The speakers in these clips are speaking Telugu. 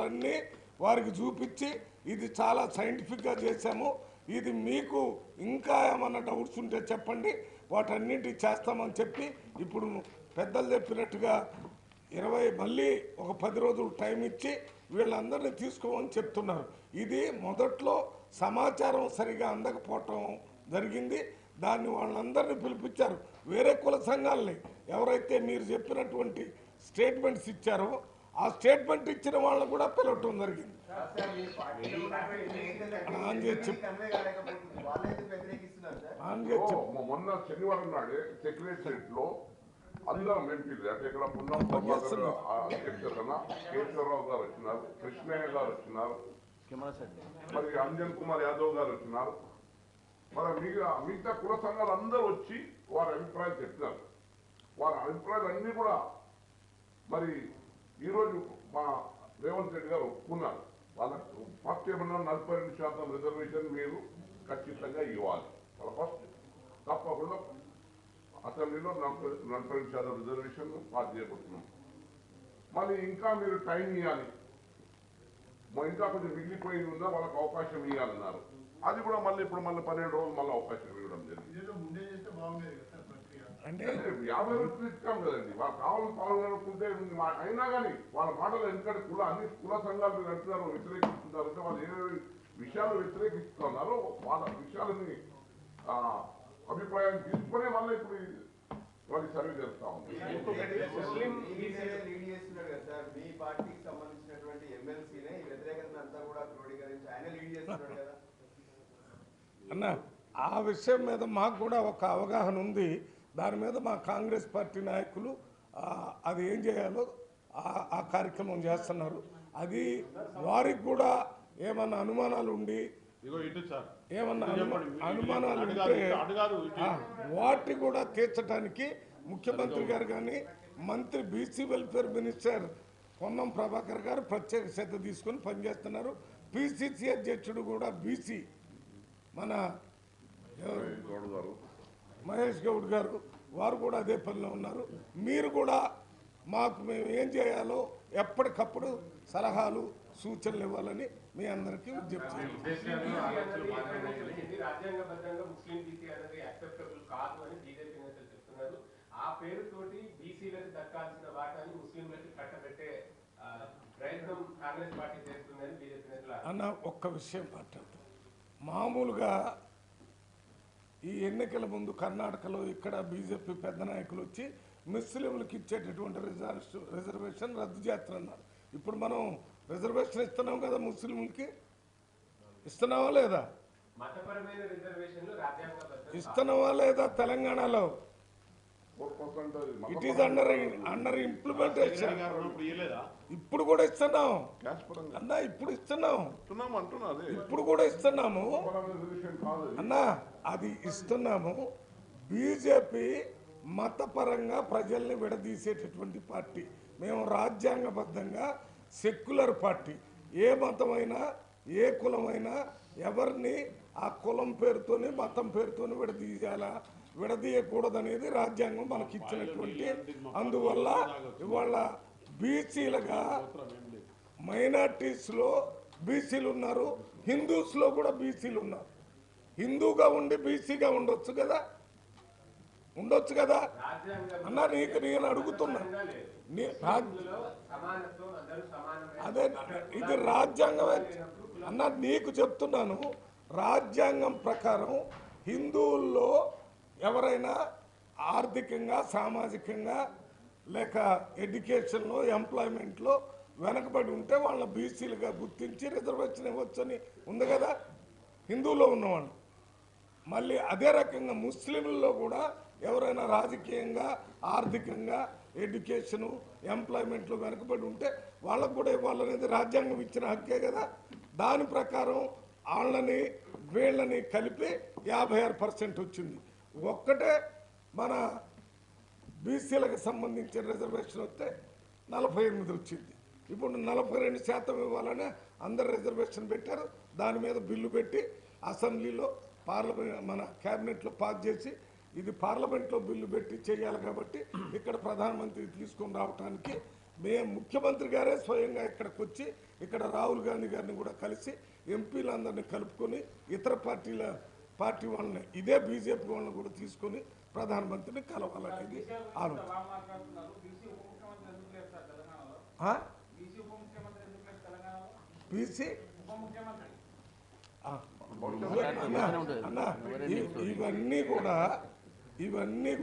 పత్రాలన్నీ వారికి చూపించి ఇది చాలా సైంటిఫిక్గా చేశాము, ఇది మీకు ఇంకా ఏమన్నా డౌట్స్ ఉంటే చెప్పండి, వాటన్నింటి చేస్తామని చెప్పి ఇప్పుడు పెద్దలు చెప్పినట్టుగా 20 మళ్ళీ ఒక 10 రోజులు టైం ఇచ్చి వీళ్ళందరినీ తీసుకోమని చెప్తున్నారు. ఇది మొదట్లో సమాచారం సరిగా అందకపోవటం జరిగింది. దాన్ని వాళ్ళందరినీ పిలిపించారు. వేరే కుల సంఘాలని ఎవరైతే మీరు చెప్పినటువంటి స్టేట్మెంట్స్ ఇచ్చారో ఆ స్టేట్మెంట్ ఇచ్చిన వాళ్ళని కూడా పిలవటం జరిగింది. మొన్న శనివారం నాడే సెక్రటరియట్ లో అందరం ఎంపీలు అంటే ఇక్కడ అధ్యక్షతన కేశవరావు గారు వచ్చినారు, కృష్ణయ్య గారు వచ్చినారు, మరి అంజన్ కుమార్ యాదవ్ గారు వచ్చినారు, మరి మిగతా కుల సంఘాలు అందరూ వచ్చి వారి అభిప్రాయాలు చెప్పినారు. వారి అభిప్రాయాలు అన్నీ కూడా మరి ఈరోజు మా రేవంత్ రెడ్డి గారు ఒప్పుకున్నారు. వాళ్ళకు ఫస్ట్ ఏమన్నా 42% రిజర్వేషన్ మీరు ఖచ్చితంగా ఇవ్వాలి. వాళ్ళ ఫస్ట్ తప్పకుండా అసెంబ్లీలో 42% రిజర్వేషన్ పాస్ చేయబోతున్నాం. మళ్ళీ ఇంకా మీరు టైం ఇవ్వాలి, ఇంకా కొంచెం మిగిలిపోయి ఉందా వాళ్ళకి అవకాశం ఇవ్వాలన్నారు. అది కూడా మళ్ళీ ఇప్పుడు మళ్ళీ 12 రోజులు మళ్ళీ అవకాశం ఇవ్వడం జరిగింది. అంటే 50 రోజులు ఇస్తాం కదండి, వాళ్ళు కావాలని పాల్గొనుకుంటే అయినా కానీ వాళ్ళ మాటలు ఎందుకంటే అన్ని కుల సంఘాలు మీరు అంటున్నారు వ్యతిరేకిస్తున్నారు అంటే వాళ్ళు ఏ విషయాలు వ్యతిరేకిస్తున్నారో వాళ్ళ విషయాలని అభిప్రాయాన్ని తీసుకునే మళ్ళీ ఇప్పుడు వాళ్ళు సర్వే చేస్తా ఉంది. అన్న ఆ విషయం మీద మాకు కూడా ఒక అవగాహన ఉంది. దాని మీద మా కాంగ్రెస్ పార్టీ నాయకులు అది ఏం చేయాలో ఆ కార్యక్రమం చేస్తున్నారు. అది వారికి కూడా ఏమన్నా అనుమానాలు ఉండి ఏమన్నా అనుమానాలు ఉంటే వాటిని కూడా తీర్చడానికి ముఖ్యమంత్రి గారు కానీ మంత్రి BC welfare minister Ponnam Prabhakar గారు ప్రత్యేక శ్రద్ధ తీసుకొని పనిచేస్తున్నారు. పిసిసి అధ్యక్షుడు కూడా బీసీ మన మహేష్ గౌడ్ గారు వారు కూడా అదే పనిలో ఉన్నారు. మీరు కూడా మాకు మేము ఏం చేయాలో ఎప్పటికప్పుడు సలహాలు సూచనలు ఇవ్వాలని మీ అందరికీ విజ్ఞప్తి. అన్న ఒక్క విషయం మాట్లాడతాం. మామూలుగా ఈ ఎన్నికల ముందు కర్ణాటకలో ఇక్కడ బీజేపీ పెద్ద నాయకులు వచ్చి ముస్లింలకు ఇచ్చేటటువంటి రిజర్వేషన్ రద్దు చేస్తున్నారు. ఇప్పుడు మనం రిజర్వేషన్ ఇస్తున్నాం కదా, ముస్లింలకి ఇస్తున్నావా లేదా? ఇస్తున్నావా లేదా? తెలంగాణలో ఇట్ ఈస్ అండర్ ఇంప్లిమెంటేషన్. ఇప్పుడు కూడా ఇస్తున్నాం అన్న, ఇప్పుడు ఇస్తున్నాం, ఇప్పుడు కూడా ఇస్తున్నాము అన్న, అది ఇస్తున్నాము. బీజేపీ మతపరంగా ప్రజల్ని విడదీసేటటువంటి పార్టీ. మేము రాజ్యాంగబద్ధంగా సెక్యులర్ పార్టీ. ఏ మతమైనా ఏ కులమైనా ఎవరిని ఆ కులం పేరుతోని మతం పేరుతోని విడదీయకూడదనేది రాజ్యాంగం మనకి ఇచ్చినటువంటి. అందువల్ల ఇవాళ బీసీలుగా మైనార్టీస్లో బీసీలు ఉన్నారు, హిందూస్లో కూడా బీసీలు ఉన్నారు. హిందూగా ఉండి బీసీగా ఉండొచ్చు కదా, ఉండొచ్చు కదా అన్న. నేను అడుగుతున్నా, అదే ఇది రాజ్యాంగమే అన్న. నీకు చెప్తున్నాను, రాజ్యాంగం ప్రకారం హిందువుల్లో ఎవరైనా ఆర్థికంగా సామాజికంగా లేక ఎడ్యుకేషన్లో ఎంప్లాయ్మెంట్లో వెనకబడి ఉంటే వాళ్ళ బీసీలుగా గుర్తించి రిజర్వేషన్ ఇవ్వచ్చని ఉంది కదా హిందువులో ఉన్నవాళ్ళు. మళ్ళీ అదే రకంగా ముస్లింలలో కూడా ఎవరైనా రాజకీయంగా ఆర్థికంగా ఎడ్యుకేషను ఎంప్లాయ్మెంట్లో వెనకబడి ఉంటే వాళ్ళకు కూడా ఇవ్వాలనేది రాజ్యాంగం ఇచ్చిన హక్కే కదా. దాని ప్రకారం వాళ్ళని వీళ్ళని కలిపి 56% వచ్చింది. ఒక్కటే మన బీసీలకు సంబంధించిన రిజర్వేషన్ వస్తే 48 వచ్చింది. ఇప్పుడు 42% ఇవ్వాలని అందరు రిజర్వేషన్ పెట్టారు. దాని మీద బిల్లు పెట్టి అసెంబ్లీలో మన క్యాబినెట్లో పాస్ చేసి ఇది పార్లమెంట్లో బిల్లు పెట్టి చేయాలి. కాబట్టి ఇక్కడ ప్రధానమంత్రి తీసుకొని రావడానికి మేము ముఖ్యమంత్రి గారే స్వయంగా ఇక్కడికి వచ్చి ఇక్కడ రాహుల్ గాంధీ గారిని కూడా కలిసి ఎంపీలందరినీ కలుపుకొని ఇతర పార్టీ వాళ్ళని ఇదే బీజేపీ వాళ్ళని కూడా తీసుకొని ప్రధానమంత్రిని కలవాలనేది ఆలోచన. బీసీ ఇవన్నీ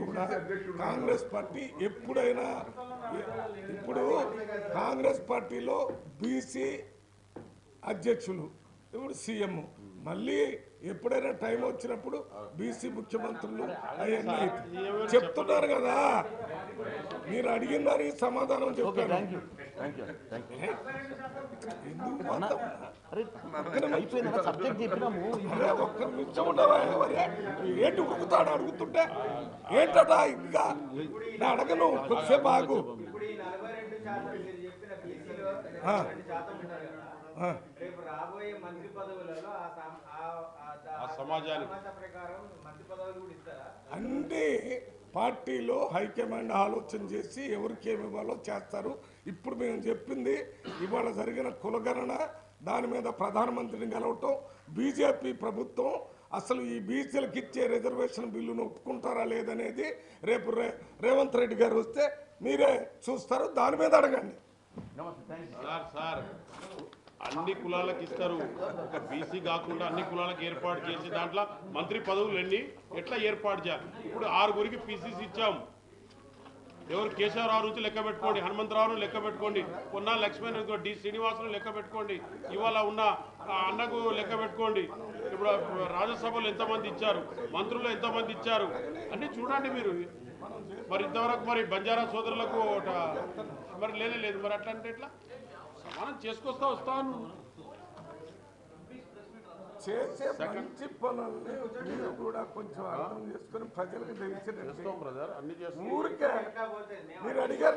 కూడా కాంగ్రెస్ పార్టీ ఎప్పుడైనా ఇప్పుడు కాంగ్రెస్ పార్టీలో బీసీ అధ్యక్షులు ఇప్పుడు సీఎం మళ్ళీ ఎప్పుడైనా టైం వచ్చినప్పుడు బీసీ ముఖ్యమంత్రులు అవన్నీ చెప్తున్నారు కదా. మీరు అడిగిన దానికి సమాధానం చెప్పాను. ఒక్క నిమిషం ఉండవా? ఏంటి ఉడుకుతాడు అడుగుతుంటే ఏంటట ఇంకా నేను అడగను కొద్దిసేపు ఆగు. రేపు రాబోయే మంత్రి పదవులలో అన్ని పార్టీలో హైకమాండ్ ఆలోచన చేసి ఎవరికి ఏమి ఇవ్వాలో చేస్తారు. ఇప్పుడు మేము చెప్పింది ఇవాళ జరిగిన కులగణన దాని మీద ప్రధానమంత్రిని కలవటం, బీజేపీ ప్రభుత్వం అసలు ఈ బీసీలకు ఇచ్చే రిజర్వేషన్ బిల్లును ఒప్పుకుంటారా లేదనేది రేపు రేవంత్ రెడ్డి గారు వస్తే మీరే చూస్తారు. దాని మీద అడగండి. అన్ని కులాలకు ఇస్తారు, ఒక బీసీ కాకుండా అన్ని కులాలకు ఏర్పాటు చేసి దాంట్లో మంత్రి పదవులు ఎట్లా ఏర్పాటు చేయాలి? ఇప్పుడు 6గురికి పీసీసీ ఇచ్చాం. ఎవరు కేశవరావు నుంచి లెక్క పెట్టుకోండి, హనుమంతరావును లెక్క పెట్టుకోండి, పొన్నా లక్ష్మణ్ డి శ్రీనివాసును లెక్క పెట్టుకోండి, ఇవాళ ఉన్న అన్నకు లెక్క పెట్టుకోండి. ఇప్పుడు రాజ్యసభలో ఎంతమంది ఇచ్చారు, మంత్రులు ఎంతమంది ఇచ్చారు అన్నీ చూడండి మీరు. మరి ఇంతవరకు మరి బంజారా సోదరులకు మరి లేదు మరి అట్లా అంటే ఎట్లా? సమానం చేసుకొస్తా వస్తాను. చేసే మంచి పనుల్ని మీరు కూడా కొంచెం అర్థం చేసుకుని ప్రజలకు తెలిసినట్టు ఊరికే మీరు అడిగారు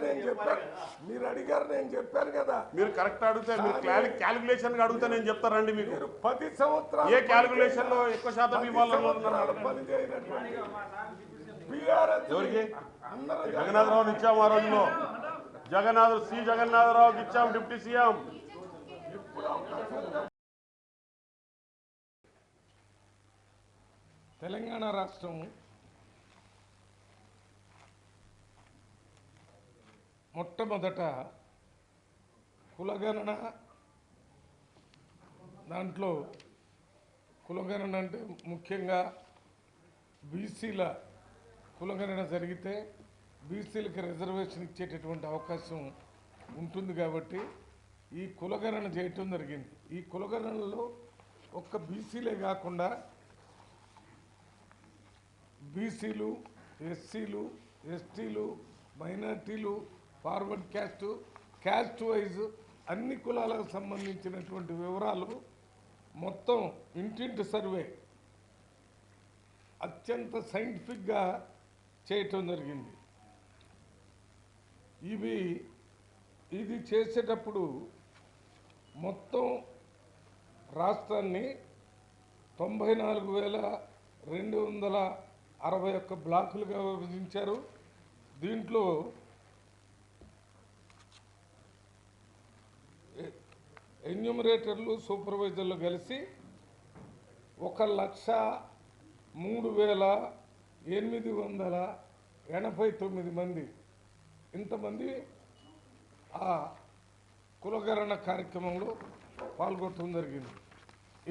నేను చెప్పాను కదా. మీరు కరెక్ట్ అడిగితే మీరు క్యాలిక్యులేషన్ అడిగితే నేను చెప్తారండి మీకు. 10 సంవత్సరాలు ఏ క్యాలిక్యులేషన్ లో ఎక్కువ శాతం ఇవ్వాలన్నారు? పని చేయనటువంటి ఎవరికి? జగన్నాథరావుని ఇచ్చాము ఆ రోజులో. జగన్నాథరావుకి ఇచ్చాం డిప్యూటీ సీఎం. తెలంగాణ రాష్ట్రం మొట్టమొదట కులగణన, దాంట్లో కులగణన అంటే ముఖ్యంగా బీసీల కులగణన జరిగితే బీసీలకు రిజర్వేషన్ ఇచ్చేటటువంటి అవకాశం ఉంటుంది కాబట్టి ఈ కులగణన చేయటం జరిగింది. ఈ కులగణనలో ఒక్క బీసీలే కాకుండా బీసీలు, ఎస్సీలు, ఎస్టీలు, మైనార్టీలు, ఫార్వర్డ్ క్యాస్ట్ వైజ్ అన్ని కులాలకు సంబంధించినటువంటి వివరాలు మొత్తం ఇంటింటి సర్వే అత్యంత సైంటిఫిక్గా చేయటం జరిగింది. ఇది చేసేటప్పుడు మొత్తం రాష్ట్రాన్ని 94,261 బ్లాకులుగా విభజించారు. దీంట్లో ఎన్యూమరేటర్లు, సూపర్వైజర్లు కలిసి 1,03,889 మంది ఇంతమంది ఆ కులగణన కార్యక్రమంలో పాల్గొనడం జరిగింది.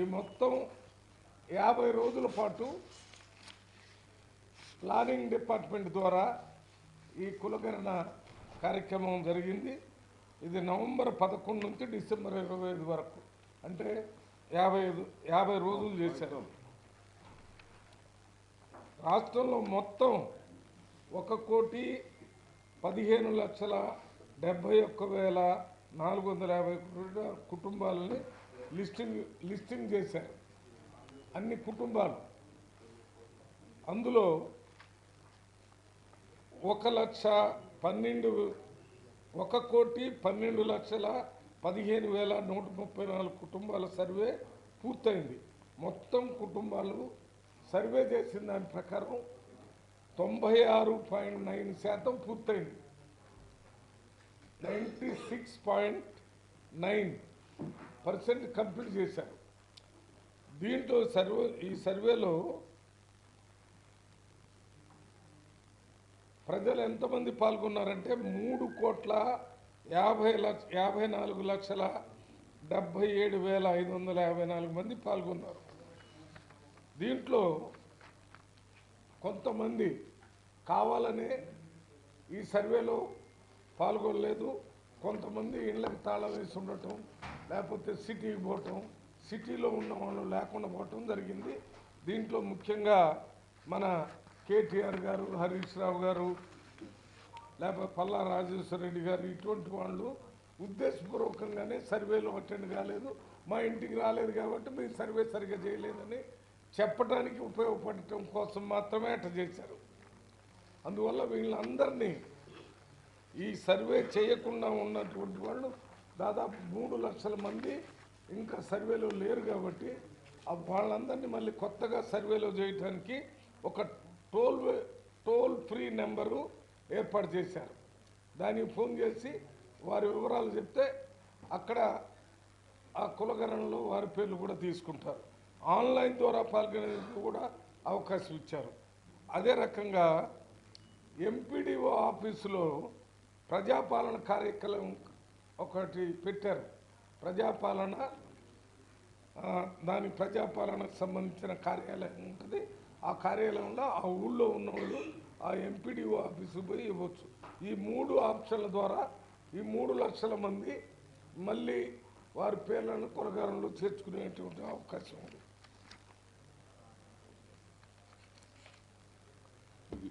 ఈ మొత్తం 50 రోజుల పాటు ప్లానింగ్ డిపార్ట్మెంట్ ద్వారా ఈ కులగణన కార్యక్రమం జరిగింది. ఇది నవంబర్ 11 నుంచి డిసెంబర్ 25 వరకు, అంటే 50 రోజులు చేశారు. రాష్ట్రంలో మొత్తం 1,15,71,450 కుటుంబాలని లిస్టింగ్ చేశారు. అన్ని కుటుంబాలు, అందులో 1,12,15,134 కుటుంబాల సర్వే పూర్తయింది. మొత్తం కుటుంబాలు సర్వే చేసిన దాని ప్రకారం 96.9% పూర్తయింది. 96.9% కంప్లీట్ చేశారు. దీంట్లో ఈ సర్వేలో ప్రజలు ఎంతమంది పాల్గొన్నారంటే 3,54,77,554 మంది పాల్గొన్నారు. దీంట్లో కొంతమంది కావాలనే ఈ సర్వేలో పాల్గొనలేదు, కొంతమంది ఇళ్ళకి తాళం వేసి ఉండటం, లేకపోతే సిటీకి పోవటం, సిటీలో ఉన్న వాళ్ళు లేకుండా పోవటం జరిగింది. దీంట్లో ముఖ్యంగా మన కేటీఆర్ గారు, హరీష్ రావు గారు, లేకపోతే పల్లా రాజేశ్వర రెడ్డి గారు ఇటువంటి వాళ్ళు ఉద్దేశపూర్వకంగానే సర్వేలో అటెండ్ కాలేదు, మా ఇంటికి రాలేదు కాబట్టి మీరు సర్వే సరిగ్గా చేయలేదని చెప్పడానికి ఉపయోగపడటం కోసం మాత్రమే అట్లా చేశారు. అందువల్ల వీళ్ళందరినీ ఈ సర్వే చేయకుండా ఉన్నటువంటి వాళ్ళు దాదాపు 3 లక్షల మంది ఇంకా సర్వేలో లేరు కాబట్టి వాళ్ళందరినీ మళ్ళీ కొత్తగా సర్వేలో చేయడానికి ఒక టోల్ ఫ్రీ నెంబరు ఏర్పాటు చేశారు. దానికి ఫోన్ చేసి వారి వివరాలు చెప్తే అక్కడ ఆ కులగణనలో వారి పేర్లు కూడా తీసుకుంటారు. ఆన్లైన్ ద్వారా పాల్గొనేందుకు కూడా అవకాశం ఇచ్చారు. అదే రకంగా ఎంపీడీఓ ఆఫీసులో ప్రజాపాలన కార్యక్రమం ఒకటి పెట్టారు. దాని ప్రజాపాలనకు సంబంధించిన కార్యాలయం ఉంటుంది. ఆ కార్యాలయంలో ఆ ఊళ్ళో ఉన్నవాళ్ళు ఆ ఎంపీడీఓ ఆఫీసు పోయి ఇవ్వచ్చు. ఈ 3 ఆప్షన్ల ద్వారా ఈ 3 లక్షల మంది మళ్ళీ వారి పేర్లను కొలగారంలో చేర్చుకునేటువంటి అవకాశం ఉంది.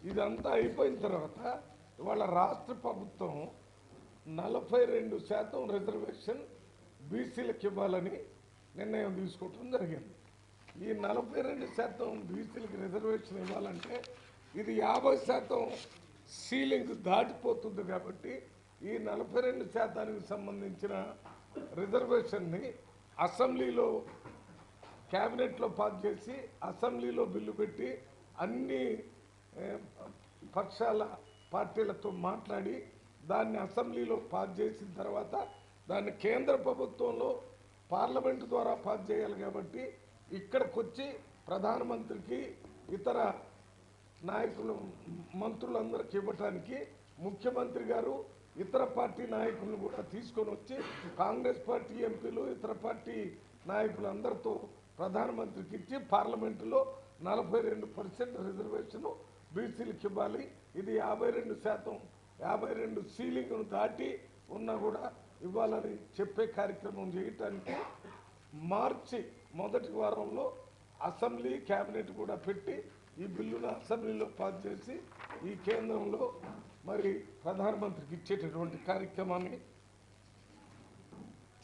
ఇదంతా అయిపోయిన తర్వాత ఇవాళ రాష్ట్ర ప్రభుత్వం 42% రిజర్వేషన్ బీసీలకు ఇవ్వాలని నిర్ణయం తీసుకోవటం జరిగింది. ఈ 42% బీసీలకు రిజర్వేషన్ ఇవ్వాలంటే ఇది 50% సీలింగ్ దాటిపోతుంది కాబట్టి ఈ 42%కి సంబంధించిన రిజర్వేషన్ని అసెంబ్లీలో క్యాబినెట్లో పాస్ చేసి అసెంబ్లీలో బిల్లు పెట్టి అన్ని పక్షాల పార్టీలతో మాట్లాడి దాన్ని అసెంబ్లీలో పాస్ చేసిన తర్వాత దాన్ని కేంద్ర ప్రభుత్వంలో పార్లమెంటు ద్వారా పాస్ చేయాలి కాబట్టి ఇక్కడికి వచ్చి ప్రధానమంత్రికి ఇతర నాయకులు మంత్రులందరికీ ఇవ్వటానికి ముఖ్యమంత్రి గారు ఇతర పార్టీ నాయకులను కూడా తీసుకొని వచ్చి కాంగ్రెస్ పార్టీ ఎంపీలు ఇతర పార్టీ నాయకులందరితో ప్రధానమంత్రికి ఇచ్చి పార్లమెంటులో 42% రిజర్వేషన్ బీసీలకు ఇవ్వాలి. ఇది 52% సీలింగ్ను దాటి ఉన్నా కూడా ఇవ్వాలని చెప్పే కార్యక్రమం చేయటానికి మార్చి మొదటి వారంలో అసెంబ్లీ క్యాబినెట్ కూడా పెట్టి ఈ బిల్లును అసెంబ్లీలో పాస్ చేసి ఈ కేంద్రంలో మరి ప్రధానమంత్రికి ఇచ్చేటటువంటి కార్యక్రమాన్ని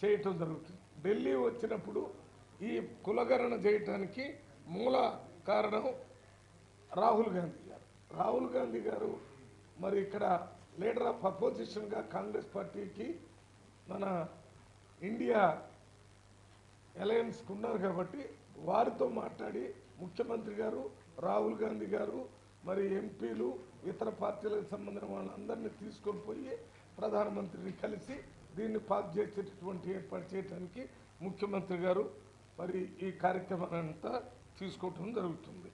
చేయటం జరుగుతుంది. ఢిల్లీ వచ్చినప్పుడు ఈ కులగణన చేయటానికి మూల కారణం రాహుల్ గాంధీ గారు మరి ఇక్కడ లీడర్ ఆఫ్ అపోజిషన్గా కాంగ్రెస్ పార్టీకి మన ఇండియా అలయన్స్కి ఉన్నారు కాబట్టి వారితో మాట్లాడి ముఖ్యమంత్రి గారు, రాహుల్ గాంధీ గారు, మరి ఎంపీలు, ఇతర పార్టీలకు సంబంధించిన వాళ్ళందరినీ తీసుకొని పోయి ప్రధానమంత్రిని కలిసి దీన్ని పాస్ చేసేటటువంటి ఏర్పాటు చేయడానికి ముఖ్యమంత్రి గారు మరి ఈ కార్యక్రమాన్ని అంతా తీసుకోవటం జరుగుతుంది.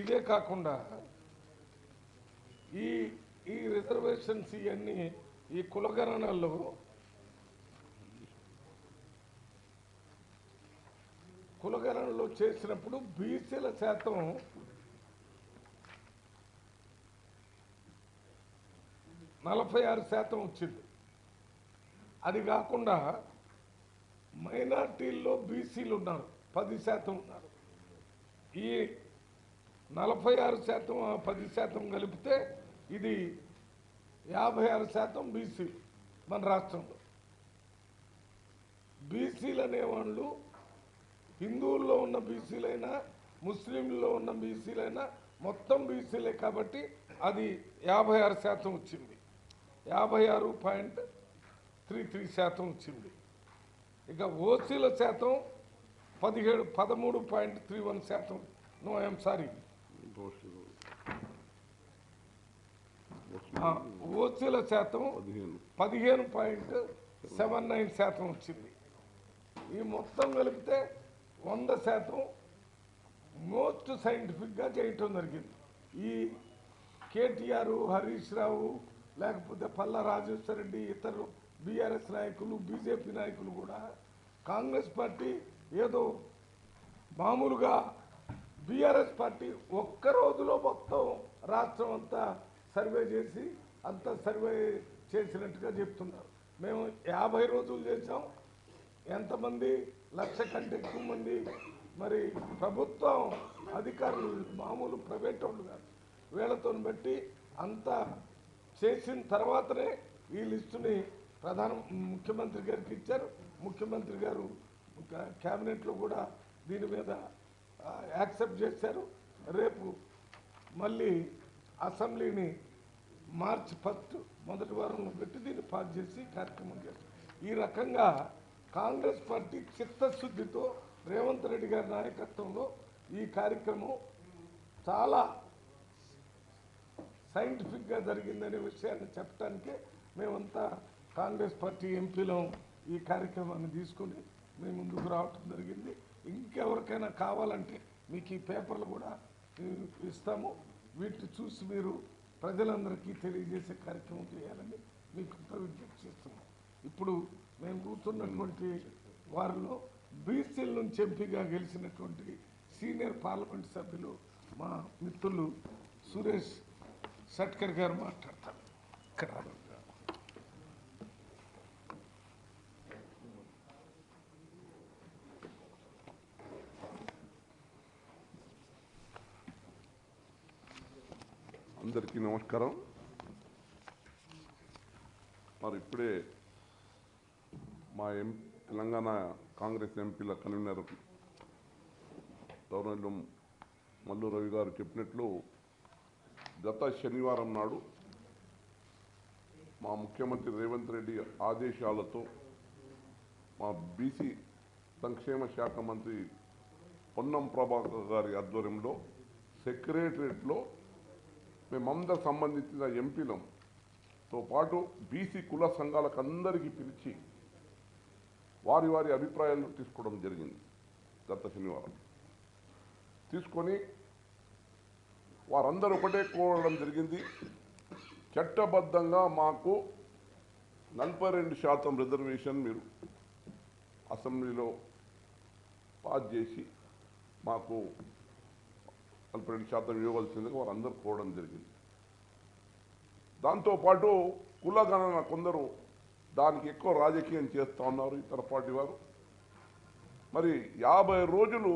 ఇదే కాకుండా ఈ రిజర్వేషన్స్ ఇవన్నీ ఈ కులగణనలో చేసినప్పుడు బీసీల శాతం 46% వచ్చింది. అది కాకుండా మైనార్టీల్లో బీసీలు ఉన్నారు 10% ఉన్నారు. ఈ 46% 10% కలిపితే ఇది 56% బీసీ మన రాష్ట్రంలో. బీసీలు అనేవాళ్ళు హిందువుల్లో ఉన్న బీసీలైనా ముస్లింల్లో ఉన్న బీసీలైనా మొత్తం బీసీలే కాబట్టి అది 56% వచ్చింది. 56.33% వచ్చింది. ఇక ఓసీల శాతం 13.31%. నో ఐఎమ్ సారీ, ఓసీల శాతం 15.79% వచ్చింది. ఈ మొత్తం కలిపితే 100% మోస్ట్ సైంటిఫిక్గా చేయటం జరిగింది. ఈ కేటీఆర్, హరీష్ రావు, లేకపోతే పల్లా రాజేశ్వర రెడ్డి, ఇతరు బీఆర్ఎస్ నాయకులు, బీజేపీ నాయకులు కూడా కాంగ్రెస్ పార్టీ ఏదో మామూలుగా బీఆర్ఎస్ పార్టీ ఒక్క రోజులో మొత్తం రాష్ట్రం అంతా సర్వే చేసి అంత సర్వే చేసినట్టుగా చెప్తున్నారు. మేము 50 రోజులు చేసాం. ఎంతమంది? 1,00,000 కంటే ఎక్కువ మంది మరి ప్రభుత్వం అధికారులు, మామూలు ప్రైవేట్ వాళ్ళు కాదు, వీళ్ళతో బట్టి అంతా చేసిన తర్వాతనే ఈ లిస్టుని ముఖ్యమంత్రి గారికి ఇచ్చారు. ముఖ్యమంత్రి గారు క్యాబినెట్లో కూడా దీని మీద యాక్సెప్ట్ చేశారు. రేపు మళ్ళీ అసెంబ్లీని మార్చి 1 మొదటి వారంలో పెట్టి దీన్ని పాస్ చేసి కార్యక్రమం చేస్తారు. ఈ రకంగా కాంగ్రెస్ పార్టీ చిత్తశుద్ధితో రేవంత్ రెడ్డి గారి నాయకత్వంలో ఈ కార్యక్రమం చాలా సైంటిఫిక్గా జరిగిందనే విషయాన్ని చెప్పడానికే మేమంతా కాంగ్రెస్ పార్టీ ఎంపీలం ఈ కార్యక్రమాన్ని తీసుకుని మేము ముందుకు రావటం జరిగింది. ఇంకెవరికైనా కావాలంటే మీకు ఈ పేపర్లు కూడా ఇస్తాము. వీటిని చూసి మీరు ప్రజలందరికీ తెలియజేసే కార్యక్రమం చేయాలని మీకు విజ్ఞప్తి చేస్తున్నాం. ఇప్పుడు మేము కూర్చున్నటువంటి వారిలో బీసీల నుంచి ఎంపీగా గెలిచినటువంటి సీనియర్ పార్లమెంట్ సభ్యులు మా మిత్రులు సురేష్ షట్కర్ గారు మాట్లాడతారు. ఇక్కడ అందరికీ నమస్కారం. మరి ఇప్పుడే మా తెలంగాణ కాంగ్రెస్ ఎంపీల కన్వీనర్ గవర్నర్ మల్లు రవి గారు చెప్పినట్లు గత శనివారం నాడు మా ముఖ్యమంత్రి రేవంత్ రెడ్డి ఆదేశాలతో మా బీసీ సంక్షేమ శాఖ మంత్రి పొన్నం ప్రభాకర్ గారి ఆధ్వర్యంలో సెక్రటరియట్లో మేమందరం సంబంధించిన ఎంపీలతో పాటు బీసీ కుల సంఘాలకు అందరికీ పిలిచి వారి వారి అభిప్రాయాలు తీసుకోవడం జరిగింది. గత శనివారం తీసుకొని వారందరూ ఒకటే కోరడం జరిగింది. చట్టబద్ధంగా మాకు 42% రిజర్వేషన్ మీరు అసెంబ్లీలో పాస్ చేసి మాకు 42% ఇవ్వవలసిందిగా వారందరూ కోరడం జరిగింది. దాంతోపాటు కులగణన కొందరు దానికి ఎక్కువ రాజకీయం చేస్తూ ఉన్నారు ఇతర పార్టీ వారు. మరి 50 రోజులు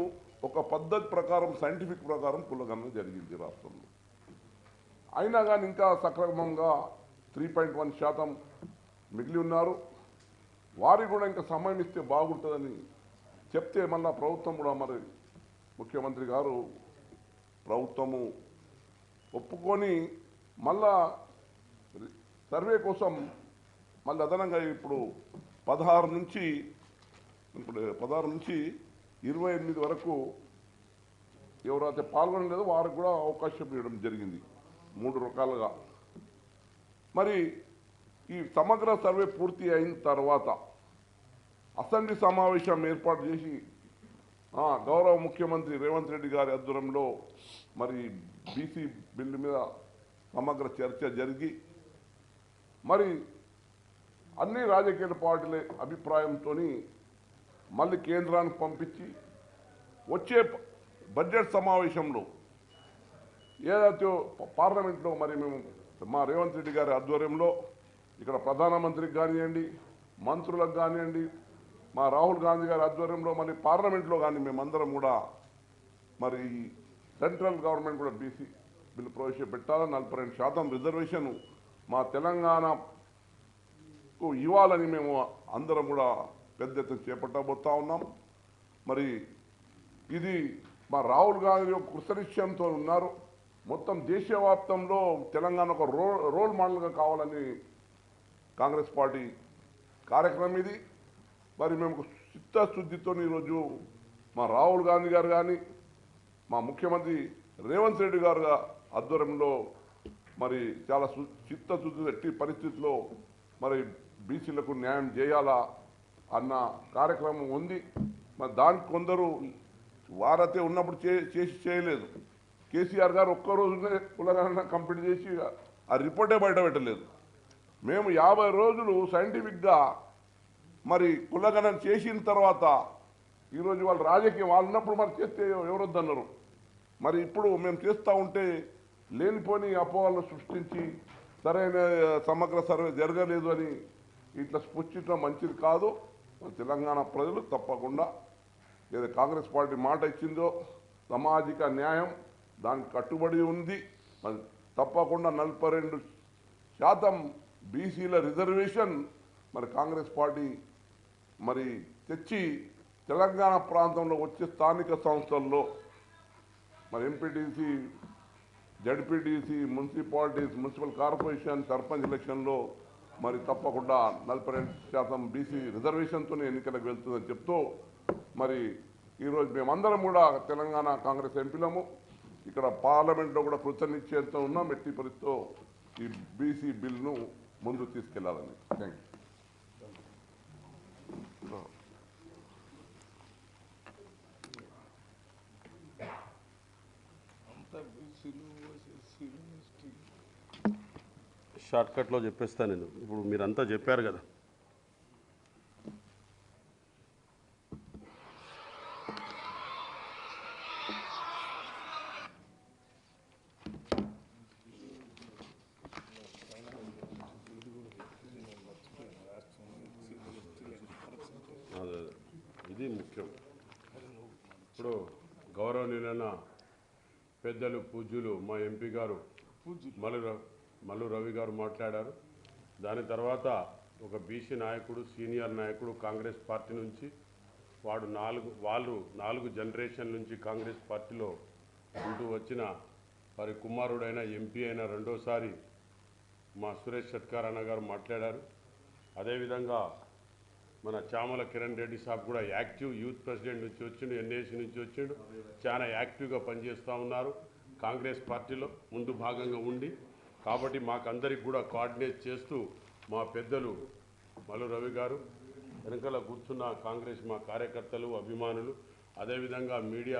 ఒక పద్ధతి ప్రకారం, సైంటిఫిక్ ప్రకారం కులగణన జరిగింది రాష్ట్రంలో. అయినా కానీ ఇంకా సక్రమంగా 3.1% మిగిలి ఉన్నారు. వారికి కూడా ఇంకా సమయం ఇస్తే బాగుంటుందని చెప్తే మళ్ళా ప్రభుత్వం కూడా, మరి ముఖ్యమంత్రి గారు ప్రభుత్వము ఒప్పుకొని మళ్ళా సర్వే కోసం మళ్ళీ అదనంగా ఇప్పుడు 16 నుంచి 28 వరకు ఎవరైతే పాల్గొనలేదో వారికి కూడా అవకాశం ఇవ్వడం జరిగింది 3 రకాలుగా. మరి ఈ సమగ్ర సర్వే పూర్తి అయిన తర్వాత అసెంబ్లీ సమావేశం ఏర్పాటు చేసి గౌరవ ముఖ్యమంత్రి రేవంత్ రెడ్డి గారి ఆధ్వర్యంలో మరి బీసీ బిల్లు మీద సమగ్ర చర్చ జరిగి మరి అన్ని రాజకీయ పార్టీల అభిప్రాయంతో మళ్ళీ కేంద్రానికి పంపించి వచ్చే బడ్జెట్ సమావేశంలో ఏదైతే పార్లమెంట్లో మరి మేము మా రేవంత్ రెడ్డి గారి ఆధ్వర్యంలో ఇక్కడ ప్రధానమంత్రికి కానివ్వండి, మంత్రులకు కానివ్వండి, మా రాహుల్ గాంధీ గారి ఆధ్వర్యంలో మరి పార్లమెంట్లో కానీ మేమందరం కూడా మరి సెంట్రల్ గవర్నమెంట్ కూడా బీసీ బిల్లు ప్రవేశపెట్టాలని 42% రిజర్వేషన్ మా తెలంగాణకు ఇవ్వాలని మేము అందరం కూడా పెద్ద ఎత్తున చేపట్టబోతా ఉన్నాం. మరి ఇది మా రాహుల్ గాంధీ కృతనిశ్చయంతో ఉన్నారు. మొత్తం దేశవ్యాప్తంలో తెలంగాణ ఒక రోల్ మోడల్గా కావాలని కాంగ్రెస్ పార్టీ కార్యక్రమం ఇది. మరి మేము చిత్తశుద్ధితో ఈరోజు మా రాహుల్ గాంధీ గారు కానీ, మా ముఖ్యమంత్రి రేవంత్ రెడ్డి గారు ఆధ్వర్యంలో మరి చాలా చిత్తశుద్ధి ఎట్టి పరిస్థితుల్లో మరి బీసీలకు న్యాయం చేయాలా అన్న కార్యక్రమం ఉంది. మరి దానికి కొందరు వారైతే ఉన్నప్పుడు చేసి చేయలేదు. కేసీఆర్ గారు ఒక్కరోజునే కులగణన కంప్లీట్ చేసి ఆ రిపోర్టే బయట పెట్టలేదు. మేము 50 రోజులు సైంటిఫిక్గా మరి కులగణన చేసిన తర్వాత ఈరోజు వాళ్ళు రాజకీయం వాళ్ళు ఉన్నప్పుడు మరి చేస్తే ఎవరొద్దన్నారు. మరి ఇప్పుడు మేము చేస్తూ ఉంటే లేనిపోని అపోహలను సృష్టించి సరైన సమగ్ర సర్వే జరగలేదు అని ఇట్లా స్పృష్టించడం మంచిది కాదు. తెలంగాణ ప్రజలు తప్పకుండా ఏదో కాంగ్రెస్ పార్టీ మాట ఇచ్చిందో సామాజిక న్యాయం దానికి కట్టుబడి ఉంది. మరి తప్పకుండా 42% బీసీల రిజర్వేషన్ మరి కాంగ్రెస్ పార్టీ మరి తెచ్చి తెలంగాణ ప్రాంతంలో వచ్చే స్థానిక సంస్థల్లో మరి MPTC, ZPTC, municipalities, municipal corporation, sarpanch ఎలక్షన్లో మరి తప్పకుండా 42% బీసీ రిజర్వేషన్తో ఎన్నికలకు వెళ్తుందని చెప్తూ మరి ఈరోజు మేమందరం కూడా తెలంగాణ కాంగ్రెస్ ఎంపీలము ఇక్కడ పార్లమెంట్లో కూడా కృతనిశ్చయంతో ఉన్నాం. ఎట్టి పరిస్థితితో ఈ బీసీ బిల్లును ముందుకు తీసుకెళ్లాలని. Thank you. షార్ట్కట్లో చెప్పేస్తాను నేను. ఇప్పుడు మీరంతా చెప్పారు కదా, అదే ఇది ముఖ్యం. ఇప్పుడు గౌరవనీయులైన పెద్దలు పూజ్యులు మా ఎంపీ గారు మల్లు రవి గారు మాట్లాడారు. దాని తర్వాత ఒక బీసీ నాయకుడు, సీనియర్ నాయకుడు కాంగ్రెస్ పార్టీ నుంచి వాళ్ళు 4 జనరేషన్ నుంచి కాంగ్రెస్ పార్టీలో ఉంటూ వచ్చిన వారి కుమారుడైన ఎంపీ అయిన రెండోసారి మా సురేష్ షట్కార్ అన్న గారు మాట్లాడారు. అదేవిధంగా మన చామల కిరణ్ రెడ్డి సాబ్ కూడా యాక్టివ్ యూత్ ప్రెసిడెంట్ నుంచి వచ్చిండు, ఎన్ఏసీ నుంచి వచ్చిండు. చాలా యాక్టివ్గా పనిచేస్తూ ఉన్నారు కాంగ్రెస్ పార్టీలో ముందు భాగంగా ఉండి. కాబట్టి మాకందరికి కూడా కోఆర్డినేట్ చేస్తూ మా పెద్దలు మల్లు రవి గారు, వెనకాల కూర్చున్న కాంగ్రెస్ మా కార్యకర్తలు, అభిమానులు, అదేవిధంగా మీడియా,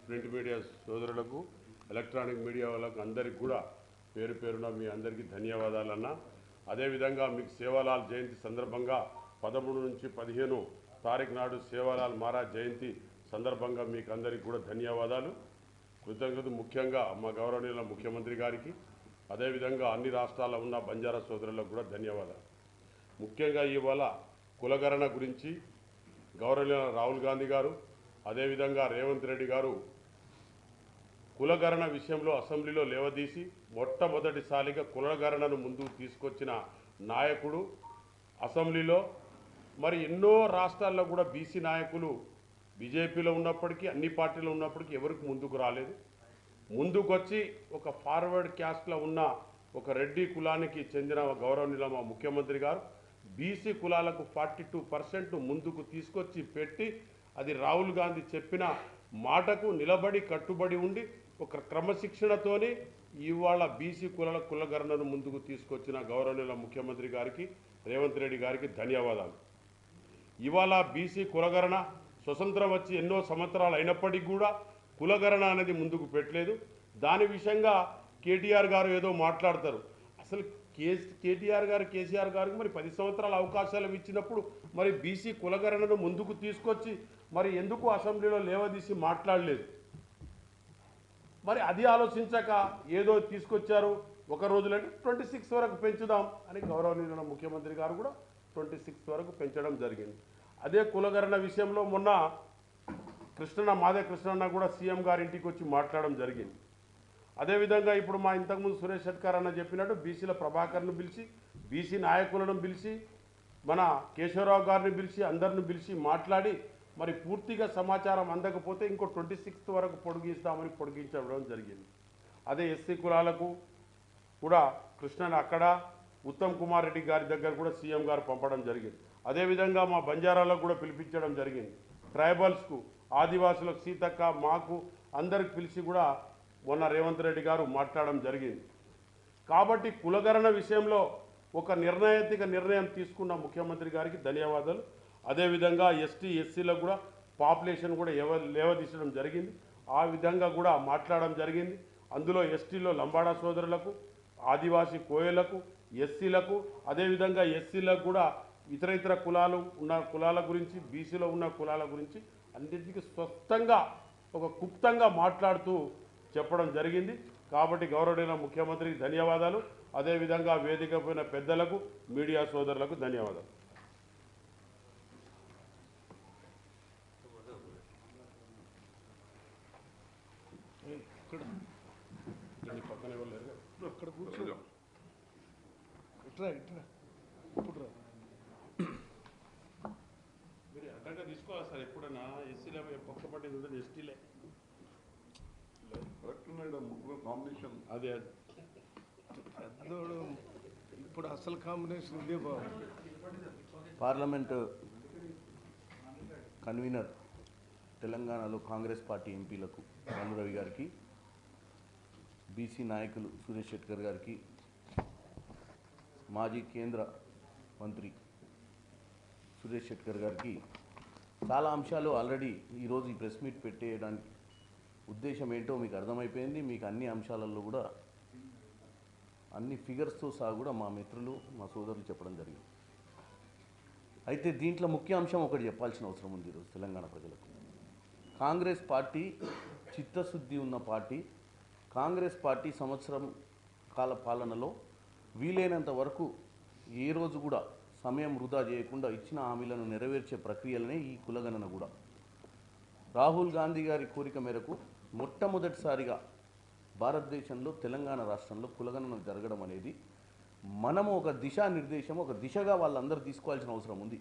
ప్రింట్ మీడియా సోదరులకు, ఎలక్ట్రానిక్ మీడియా వాళ్ళకు అందరికి కూడా పేరు పేరున మీ అందరికీ ధన్యవాదాలన్నా. అదేవిధంగా మీకు సేవాలాల్ జయంతి సందర్భంగా 13 నుంచి 15 తారీఖు నాడు సేవాలాల్ మహారాజ్ జయంతి సందర్భంగా మీకు అందరికీ కూడా ధన్యవాదాలు, కృతజ్ఞతలు. ముఖ్యంగా మా గౌరవనీయుల ముఖ్యమంత్రి గారికి, అదేవిధంగా అన్ని రాష్ట్రాల్లో ఉన్న బంజారా సోదరులకు కూడా ధన్యవాదాలు. ముఖ్యంగా ఇవాళ కులగణన గురించి గౌరవనీయుల రాహుల్ గాంధీ గారు, అదేవిధంగా రేవంత్ రెడ్డి గారు కులగణన విషయంలో అసెంబ్లీలో లేవదీసి మొట్టమొదటిసారిగా కులగణనను ముందుకు తీసుకొచ్చిన నాయకుడు అసెంబ్లీలో. మరి ఎన్నో రాష్ట్రాల్లో కూడా బీసీ నాయకులు బీజేపీలో ఉన్నప్పటికీ, అన్ని పార్టీలో ఉన్నప్పటికీ ఎవరికి ముందుకు రాలేదు. ముందుకొచ్చి ఒక ఫార్వర్డ్ క్యాస్ట్లో ఉన్న ఒక రెడ్డి కులానికి చెందిన గౌరవనీయుల మా ముఖ్యమంత్రి గారు బీసీ కులాలకు 42% ముందుకు తీసుకొచ్చి పెట్టి, అది రాహుల్ గాంధీ చెప్పిన మాటకు నిలబడి కట్టుబడి ఉండి ఒక క్రమశిక్షణతోని ఇవాళ బీసీ కులగణనను ముందుకు తీసుకొచ్చిన గౌరవనీయుల ముఖ్యమంత్రి గారికి, రేవంత్ రెడ్డి గారికి ధన్యవాదాలు. ఇవాళ బీసీ కులగణన స్వతంత్రం వచ్చి ఎన్నో సంవత్సరాలు అయినప్పటికీ కూడా కులగణన అనేది ముందుకు పెట్టలేదు. దాని విషయంగా కేటీఆర్ గారు ఏదో మాట్లాడతారు. అసలు కేటీఆర్ గారు, కేసీఆర్ గారికి మరి 10 సంవత్సరాల అవకాశాలు ఇచ్చినప్పుడు మరి బీసీ కులగణనను ముందుకు తీసుకొచ్చి మరి ఎందుకు అసెంబ్లీలో లేవదీసి మాట్లాడలేదు? మరి అది ఆలోచించక ఏదో తీసుకొచ్చారు. ఒక రోజులంటే 26 వరకు పెంచుదాం అని గౌరవనీయుల ముఖ్యమంత్రి గారు కూడా 26 వరకు పెంచడం జరిగింది. అదే కులగణన విషయంలో మొన్న మాదే కృష్ణన్న కూడా సీఎం గారి ఇంటికి వచ్చి మాట్లాడడం జరిగింది. అదేవిధంగా ఇప్పుడు మా ఇంతకుముందు సురేష్ షట్కార్ అన్న చెప్పినట్టు బీసీల ప్రభాకర్ను పిలిచి, బీసీ నాయకులను పిలిచి, మన కేశవరావు గారిని పిలిచి, అందరిని పిలిచి మాట్లాడి మరి పూర్తిగా సమాచారం అందకపోతే ఇంకో 26 వరకు పొడిగిస్తామని పొడిగించడం జరిగింది. అదే ఎస్సీ కులాలకు కూడా కృష్ణన్ అక్కడ ఉత్తమ్ కుమార్ రెడ్డి గారి దగ్గర కూడా సీఎం గారు పంపడం జరిగింది. అదేవిధంగా మా బంజారాలకు కూడా పిలిపించడం జరిగింది. ట్రైబల్స్కు, ఆదివాసులకు, సీతక్క, మాకు అందరికి పిలిచి కూడా మొన్న రేవంత్ రెడ్డి గారు మాట్లాడడం జరిగింది. కాబట్టి కులగణన విషయంలో ఒక నిర్ణయాత్మక నిర్ణయం తీసుకున్న ముఖ్యమంత్రి గారికి ధన్యవాదాలు. అదేవిధంగా ఎస్టీ ఎస్సీలకు కూడా పాపులేషన్ కూడా లేవదీసడం జరిగింది. ఆ విధంగా కూడా మాట్లాడడం జరిగింది. అందులో ఎస్టీలో లంబాడా సోదరులకు, ఆదివాసీ కోయలకు, ఎస్సీలకు, అదేవిధంగా ఎస్సీలకు కూడా ఇతర కులాలు ఉన్న కులాల గురించి, బీసీలో ఉన్న కులాల గురించి అన్నింటికీ స్పష్టంగా ఒక క్లుప్తంగా మాట్లాడుతూ చెప్పడం జరిగింది. కాబట్టి గౌరవనీయ ముఖ్యమంత్రికి ధన్యవాదాలు. అదేవిధంగా వేదిక పైన పెద్దలకు, మీడియా సోదరులకు ధన్యవాదాలు. పక్కనే వెళ్ళారు అక్కడ కూర్చో. ఇట్రా ఇట్రా ఇప్పుడు రా. మీరు అడ్డంగా తీసుకోవాలి సార్. ఎప్పుడైనా ఎస్సీలే పక్కపట్టింది ఉంటుంది, ఎస్టీలే కాంబినేషన్ అదే పెద్దోడు ఇప్పుడు అసలు కాంబినేషన్ ఇదే బాబు. పార్లమెంటు కన్వీనర్ తెలంగాణలో కాంగ్రెస్ పార్టీ ఎంపీలకు రామరవి గారికి, బీసీ నాయకులు సురేష్ షెట్కర్ గారికి, మాజీ కేంద్ర మంత్రి సురేష్ షెట్కర్ గారికి చాలా అంశాలు ఆల్రెడీ ఈరోజు ఈ ప్రెస్ మీట్ పెట్టేయడానికి ఉద్దేశం ఏంటో మీకు అర్థమైపోయింది. మీకు అన్ని అంశాలలో కూడా అన్ని ఫిగర్స్తో సహా కూడా మా మిత్రులు, మా సోదరులు చెప్పడం జరిగింది. అయితే దీంట్లో ముఖ్య అంశం ఒకటి చెప్పాల్సిన అవసరం ఉంది ఈరోజు తెలంగాణ ప్రజలకు. కాంగ్రెస్ పార్టీ చిత్తశుద్ధి ఉన్న పార్టీ. కాంగ్రెస్ పార్టీ సంవత్సరం కాల పాలనలో వీలైనంత వరకు ఏ రోజు కూడా సమయం వృధా చేయకుండా ఇచ్చిన హామీలను నెరవేర్చే ప్రక్రియలనే ఈ కులగణన కూడా. రాహుల్ గాంధీ గారి కోరిక మేరకు మొట్టమొదటిసారిగా భారతదేశంలో తెలంగాణ రాష్ట్రంలో కులగణన జరగడం అనేది మనము ఒక దిశానిర్దేశం, ఒక దిశగా వాళ్ళందరూ తీసుకోవాల్సిన అవసరం ఉంది.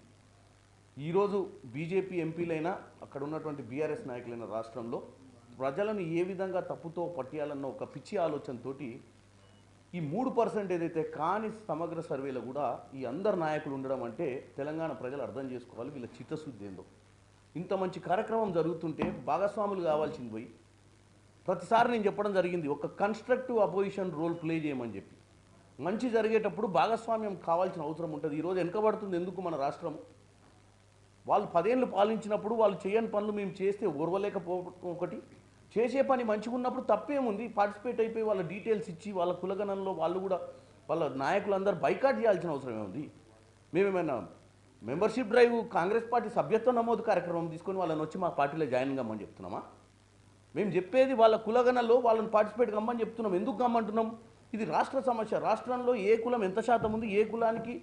ఈరోజు బీజేపీ ఎంపీలైనా అక్కడ ఉన్నటువంటి బీఆర్ఎస్ నాయకులైన రాష్ట్రంలో ప్రజలను ఏ విధంగా తప్పుతో పట్టియాలన్న ఒక పిచ్చి ఆలోచనతోటి ఈ 3% ఏదైతే కాని సమగ్ర సర్వేలో కూడా ఈ అందరు నాయకులు ఉండడం అంటే తెలంగాణ ప్రజలు అర్థం చేసుకోవాలి వీళ్ళ చిత్తశుద్ధి ఏందో. ఇంత మంచి కార్యక్రమం జరుగుతుంటే భాగస్వాములు కావాల్సింది పోయి ప్రతిసారి నేను చెప్పడం జరిగింది, ఒక కన్స్ట్రక్టివ్ అపోజిషన్ రోల్ ప్లే చేయమని చెప్పి. మంచి జరిగేటప్పుడు భాగస్వామ్యం కావాల్సిన అవసరం ఉంటుంది. ఈరోజు వెనకబడుతుంది ఎందుకు మన రాష్ట్రం? వాళ్ళు 10 ఏళ్ళు పాలించినప్పుడు వాళ్ళు చేయని పనులు మేము చేస్తే ఓర్వలేకపోవడం ఒకటి, చేసే పని మంచిగా ఉన్నప్పుడు తప్పేముంది, పార్టిసిపేట్ అయిపోయి వాళ్ళ డీటెయిల్స్ ఇచ్చి వాళ్ళ కులగణంలో వాళ్ళు కూడా వాళ్ళ నాయకులందరూ బైకాట్ చేయాల్సిన అవసరం ఏముంది? మేమేమైనా మెంబర్షిప్ డ్రైవ్ కాంగ్రెస్ పార్టీ సభ్యత్వ నమోదు కార్యక్రమం తీసుకొని వాళ్ళని వచ్చి మా పార్టీలో జాయిన్ కమ్మని చెప్తున్నామా? మేము చెప్పేది వాళ్ళ కులగణంలో వాళ్ళని పార్టిసిపేట్ కమ్మని చెప్తున్నాం. ఎందుకు కమ్మంటున్నాం? ఇది రాష్ట్ర సమస్య. రాష్ట్రంలో ఏ కులం ఎంత శాతం ఉంది, ఏ కులానికి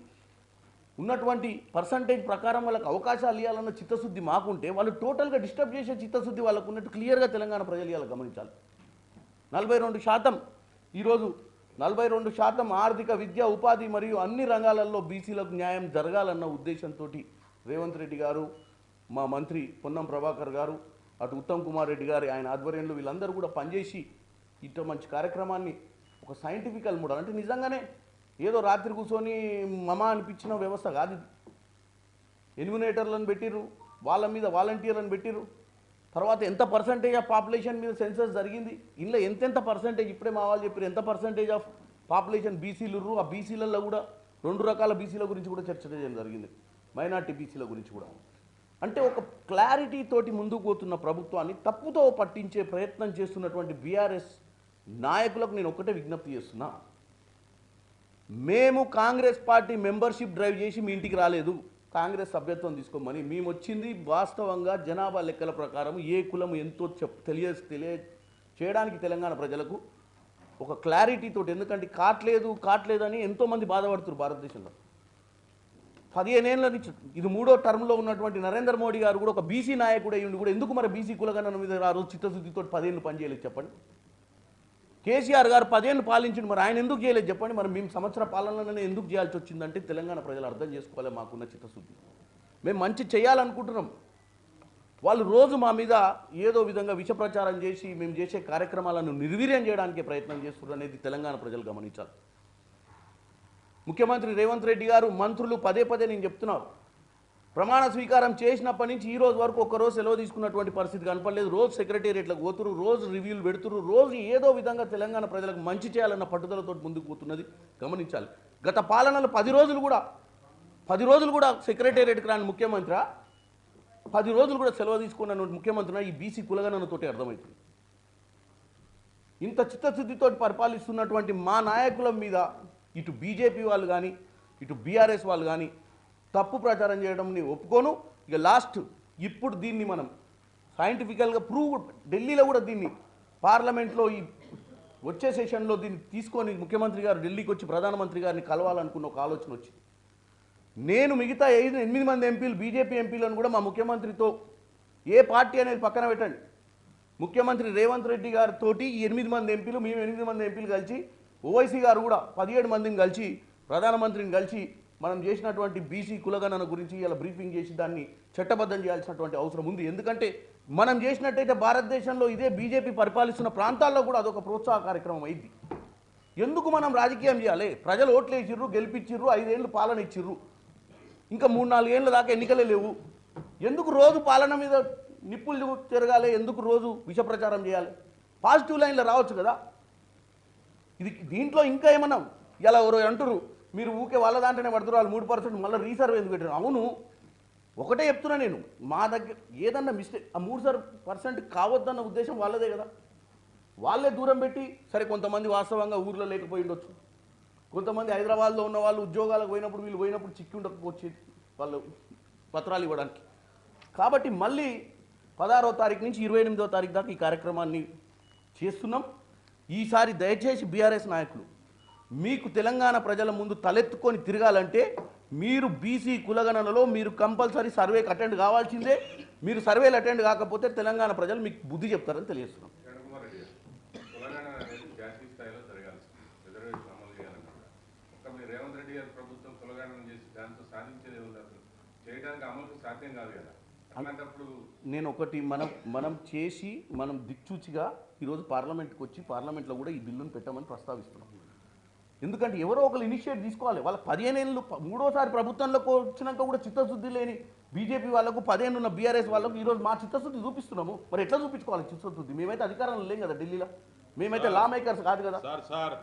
ఉన్నటువంటి పర్సంటేజ్ ప్రకారం వాళ్ళకి అవకాశాలు ఇవ్వాలన్న చిత్తశుద్ధి మాకుంటే వాళ్ళు టోటల్గా డిస్టర్బ్ చేసే చిత్తశుద్ధి వాళ్ళకు ఉన్నట్టు క్లియర్గా తెలంగాణ ప్రజలు ఇవాళ గమనించాలి. 42% ఈరోజు 42% ఆర్థిక, విద్య, ఉపాధి మరియు అన్ని రంగాలలో బీసీలకు న్యాయం జరగాలన్న ఉద్దేశంతో రేవంత్ రెడ్డి గారు, మా మంత్రి పొన్నం ప్రభాకర్ గారు, అటు ఉత్తమ్ కుమార్ రెడ్డి గారు ఆయన ఆధ్వర్యంలో వీళ్ళందరూ కూడా పనిచేసి ఇటు మంచి కార్యక్రమాన్ని ఒక సైంటిఫికల్ మోడల్ అంటే నిజంగానే ఏదో రాత్రి కూర్చొని మమా అనిపించిన వ్యవస్థ కాదు ఇది. ఎన్యూమినేటర్లను పెట్టిర్రు, వాళ్ళ మీద వాలంటీర్లను పెట్టిర్రు. తర్వాత ఎంత పర్సంటేజ్ ఆఫ్ పాపులేషన్ మీద సెన్సస్ జరిగింది, ఇందులో ఎంతెంత పర్సంటేజ్ ఇప్పుడే మా వాళ్ళు చెప్పారు ఎంత పర్సంటేజ్ ఆఫ్ పాపులేషన్ బీసీలు. ఆ బీసీలలో కూడా 2 రకాల బీసీల గురించి కూడా చర్చ చేయడం జరిగింది, మైనార్టీ బీసీల గురించి కూడా. అంటే ఒక క్లారిటీ తోటి ముందుకు పోతున్న ప్రభుత్వాన్ని తప్పుతో పట్టించే ప్రయత్నం చేస్తున్నటువంటి బీఆర్ఎస్ నాయకులకు నేను ఒక్కటే విజ్ఞప్తి చేస్తున్నా, మేము కాంగ్రెస్ పార్టీ మెంబర్షిప్ డ్రైవ్ చేసి మీ ఇంటికి రాలేదు, కాంగ్రెస్ సభ్యత్వం తీసుకోమని. మేము వచ్చింది వాస్తవంగా జనాభా లెక్కల ప్రకారం ఏ కులం ఎంతో చేయడానికి తెలంగాణ ప్రజలకు ఒక క్లారిటీ తోటి. ఎందుకంటే కాట్లేదని ఎంతోమంది బాధపడుతున్నారు భారతదేశంలో 15 ఏళ్ళ నుంచి. ఇది 3వ టర్మ్లో ఉన్నటువంటి నరేంద్ర మోడీ గారు కూడా ఒక బీసీ నాయకుడు అయ్యి కూడా ఎందుకు మరి బీసీ కులగణన మీద ఆ రోజు చిత్తశుద్ధితో 10 ఏళ్ళు పనిచేయలేదు చెప్పండి? కేసీఆర్ గారు 10 ఏళ్ళు పాలించింది, మరి ఆయన ఎందుకు చేయలేదు చెప్పండి? మరి మేము సంవత్సర పాలనలోనే ఎందుకు చేయాల్సి వచ్చిందంటే తెలంగాణ ప్రజలు అర్థం చేసుకోవాలి మాకున్న చిత్తశుద్ధి. మేము మంచి చేయాలనుకుంటున్నాం, వాళ్ళు రోజు మా మీద ఏదో విధంగా విష ప్రచారం చేసి మేము చేసే కార్యక్రమాలను నిర్వీర్యం చేయడానికి ప్రయత్నం చేస్తున్నారు అనేది తెలంగాణ ప్రజలు గమనించాలి. ముఖ్యమంత్రి రేవంత్ రెడ్డి గారు, మంత్రులు పదే నేను చెప్తున్నారు, ప్రమాణ స్వీకారం చేసినప్పటి నుంచి ఈ రోజు వరకు ఒక్కరోజు సెలవు తీసుకున్నటువంటి పరిస్థితి కనపడలేదు. రోజు సెక్రటేరియట్లకు పోతురు, రోజు రివ్యూలు పెడుతురు, రోజు ఏదో విధంగా తెలంగాణ ప్రజలకు మంచి చేయాలన్న పట్టుదలతో ముందుకు పోతున్నది గమనించాలి. గత పాలనలో 10 రోజులు కూడా సెక్రటేరియట్కి రాని ముఖ్యమంత్రి 10 రోజులు కూడా సెలవు తీసుకున్న ముఖ్యమంత్రి ఈ బీసీ కులగణనతోటి అర్థమవుతుంది. ఇంత చిత్తశుద్ధితో పరిపాలిస్తున్నటువంటి మా నాయకుల మీద ఇటు బీజేపీ వాళ్ళు కానీ ఇటు బీఆర్ఎస్ వాళ్ళు కానీ తప్పు ప్రచారం చేయడం నేను ఒప్పుకోను. ఇక లాస్ట్ ఇప్పుడు దీన్ని మనం సైంటిఫికల్గా ప్రూవ్, ఢిల్లీలో కూడా దీన్ని పార్లమెంట్లో ఈ వచ్చే సెషన్లో దీన్ని తీసుకొని ముఖ్యమంత్రి గారు ఢిల్లీకి వచ్చి ప్రధానమంత్రి గారిని కలవాలనుకున్న ఒక ఆలోచన వచ్చింది. నేను మిగతా 8 మంది ఎంపీలు బీజేపీ ఎంపీలను కూడా మా ముఖ్యమంత్రితో, ఏ పార్టీ అనేది పక్కన పెట్టండి, ముఖ్యమంత్రి రేవంత్ రెడ్డి గారితో ఈ 8 మంది ఎంపీలు, మేము 8 మంది ఎంపీలు కలిసి, ఓవైసీ గారు కూడా 17 మందిని కలిసి ప్రధానమంత్రిని కలిసి మనం చేసినటువంటి బీసీ కులగణన గురించి ఇలా బ్రీఫింగ్ చేసి దాన్ని చట్టబద్ధం చేయాల్సినటువంటి అవసరం ఉంది. ఎందుకంటే మనం చేసినట్టయితే భారతదేశంలో ఇదే బీజేపీ పరిపాలిస్తున్న ప్రాంతాల్లో కూడా అదొక ప్రోత్సాహ కార్యక్రమం అయింది. ఎందుకు మనం రాజకీయం చేయాలి? ప్రజలు ఓట్లు వేసిర్రు, గెలిపించిర్రు, 5 ఏళ్ళు పాలన ఇచ్చిర్రు, ఇంకా 3-4 ఏళ్ళ దాకా ఎన్నికలే లేవు. ఎందుకు రోజు పాలన మీద నిప్పులు తిరగాలి? ఎందుకు రోజు విష ప్రచారం చేయాలి? పాజిటివ్ లైన్లో రావచ్చు కదా. దీంట్లో ఇంకా ఏమన్నా ఇలా ఎవరో అంటారు, మీరు ఊకే వాళ్ళ దాంట్లోనే పడుతున్నారు, వాళ్ళు 3% మళ్ళీ రీసర్వ్ ఎందుకు పెట్టారు? అవును, ఒకటే చెప్తున్నా నేను, మా దగ్గర ఏదన్నా మిస్టేక్ ఆ 3% కావద్దన్న ఉద్దేశం వాళ్ళదే కదా. వాళ్ళే దూరం పెట్టి, సరే కొంతమంది వాస్తవంగా ఊర్లో లేకపోయి ఉండొచ్చు, కొంతమంది హైదరాబాద్లో ఉన్న వాళ్ళు ఉద్యోగాలకు పోయినప్పుడు వీళ్ళు పోయినప్పుడు చిక్కి ఉండకపోవచ్చు వాళ్ళు పత్రాలు ఇవ్వడానికి. కాబట్టి మళ్ళీ 16వ తారీఖు నుంచి 28వ తారీఖు దాకా ఈ కార్యక్రమాన్ని చేస్తున్నాం. ఈసారి దయచేసి బీఆర్ఎస్ నాయకులు, మీకు తెలంగాణ ప్రజల ముందు తలెత్తుకొని తిరగాలంటే మీరు బీసీ కులగణనలో మీరు కంపల్సరీ సర్వేకి అటెండ్ కావాల్సిందే. మీరు సర్వేలు అటెండ్ కాకపోతే తెలంగాణ ప్రజలు మీకు బుద్ధి చెప్తారని తెలియజేస్తున్నాం. కులగణన అనేది జాతీయ స్థాయిలో జరగాల్సింది, రిజర్వేషన్ అమలు చేయాలన్నమాట. ఒక్క మీరు రేవంత్ రెడ్డి గారి ప్రభుత్వం కులగణన చేసి దాంతో సాధించేది ఉంది, అసలు చేయడానికి అమలుకు సాధ్యం కాదు కదా. అలాంటప్పుడు నేను ఒకటి మనం చేసి మనం దిక్చూచిగా ఈరోజు పార్లమెంట్కి వచ్చి పార్లమెంట్లో కూడా ఈ బిల్లును పెట్టమని ప్రస్తావిస్తున్నాం. ఎందుకంటే ఎవరో ఒకరు ఇనిషియేట్ తీసుకోవాలి. వాళ్ళ 15 ఏళ్ళు 3వసారి ప్రభుత్వంలోకి వచ్చినాక కూడా చిత్తశుద్ధి లేని బీజేపీ వాళ్ళకు, 10 ఏళ్ళు ఉన్న బీఆర్ఎస్ వాళ్ళకు ఈరోజు మా చిత్తశుద్ధి చూపిస్తున్నాము. మరి ఎట్లా చూపించుకోవాలి చిత్తశుద్ధి? మేమైతే అధికారంలో లేం కదా ఢిల్లీలో, మేమైతే లా మేకర్స్ కాదు కదా. సార్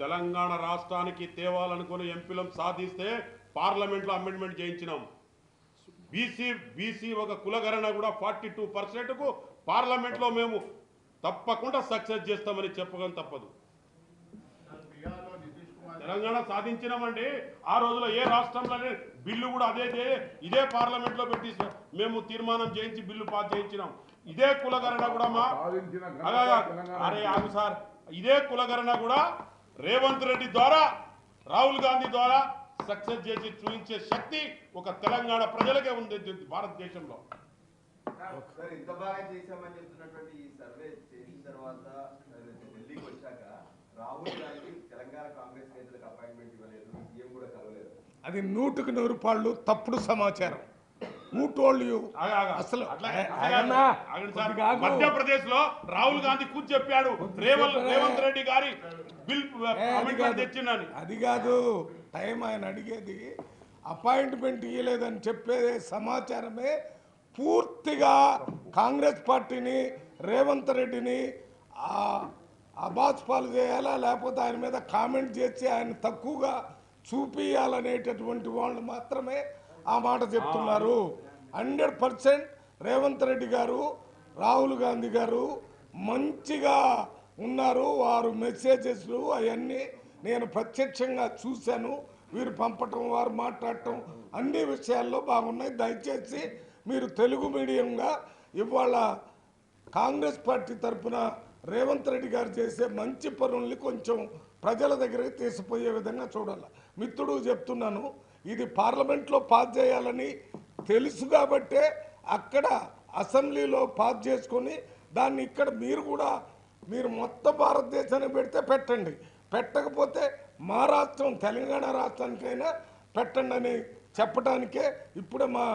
తెలంగాణ రాష్ట్రానికి తేవాలనుకుని ఎంపీలం సాధిస్తే పార్లమెంట్లో అమెండ్మెంట్ చేయించినాం. బీసీ ఒక కులగణన కూడా 42%కు పార్లమెంట్లో మేము తప్పకుండా సక్సెస్ చేస్తామని చెప్పడం తప్పదు. తెలంగాణ సాధించినామండి. ఆ రోజులో ఏ రాష్ట్రంలోనే బిల్లు కూడా ఇదే పార్లమెంట్లో పెట్టి మేము తీర్మానం చేయించి బిల్లు పాస్ చేయించినాం. ఇదే కులగణన కూడా ఆగు సార్, ఇదే కులగణన కూడా రేవంత్ రెడ్డి ద్వారా, రాహుల్ గాంధీ ద్వారా సక్సెస్ చేసి చూపించే శక్తి ఒక తెలంగాణ ప్రజలకే ఉంది భారతదేశంలో. సార్, ఇంత బాగా చేశామని చెప్తున్నటువంటి ఈ సర్వే చేసిన తర్వాత ఢిల్లీకి వచ్చాక రాహుల్ గాంధీ తెలంగాణ కాంగ్రెస్ నేతలకు అపాయింట్మెంట్ ఇవ్వలేదు, సీఎం కూడా కలవలేదు. అది 100% తప్పుడు సమాచారం. అసలు మధ్యప్రదేశ్ లో రాహుల్ గాంధీ కూర్చు చెప్పాడు రేవంత్ రెడ్డి గారి బిల్ తెచ్చిందని. అది కాదు టైం ఆయన అడిగేది. అపాయింట్మెంట్ ఇవ్వలేదని చెప్పే సమాచారమే పూర్తిగా కాంగ్రెస్ పార్టీని, రేవంత్ రెడ్డిని అబాస్పాలు చేయాలా, లేకపోతే ఆయన మీద కామెంట్ చేసి ఆయన తక్కువగా చూపియాలనేటటువంటి వాళ్ళు మాత్రమే ఆ మాట చెప్తున్నారు. 100% రేవంత్ రెడ్డి గారు, రాహుల్ గాంధీ గారు మంచిగా ఉన్నారు. వారు మెసేజెస్లు అవన్నీ నేను ప్రత్యక్షంగా చూశాను. వీరు పంపటం, వారు మాట్లాడటం అన్ని విషయాల్లో బాగున్నాయి. దయచేసి మీరు తెలుగు మీడియంగా ఇవాళ కాంగ్రెస్ పార్టీ తరఫున రేవంత్ రెడ్డి గారు చేసే మంచి పనుల్ని కొంచెం ప్రజల దగ్గరికి తీసిపోయే విధంగా చూడాలి. మిత్రుడు చెప్తున్నాను, ఇది పార్లమెంట్లో పాస్ చేయాలని తెలుసు కాబట్టే అక్కడ అసెంబ్లీలో పాస్ చేసుకొని దాన్ని ఇక్కడ మీరు మొత్తం భారతదేశానికి పెడితే పెట్టండి, పెట్టకపోతే మా రాష్ట్రం తెలంగాణ రాష్ట్రానికైనా పెట్టండి అని చెప్పడానికే ఇప్పుడే మా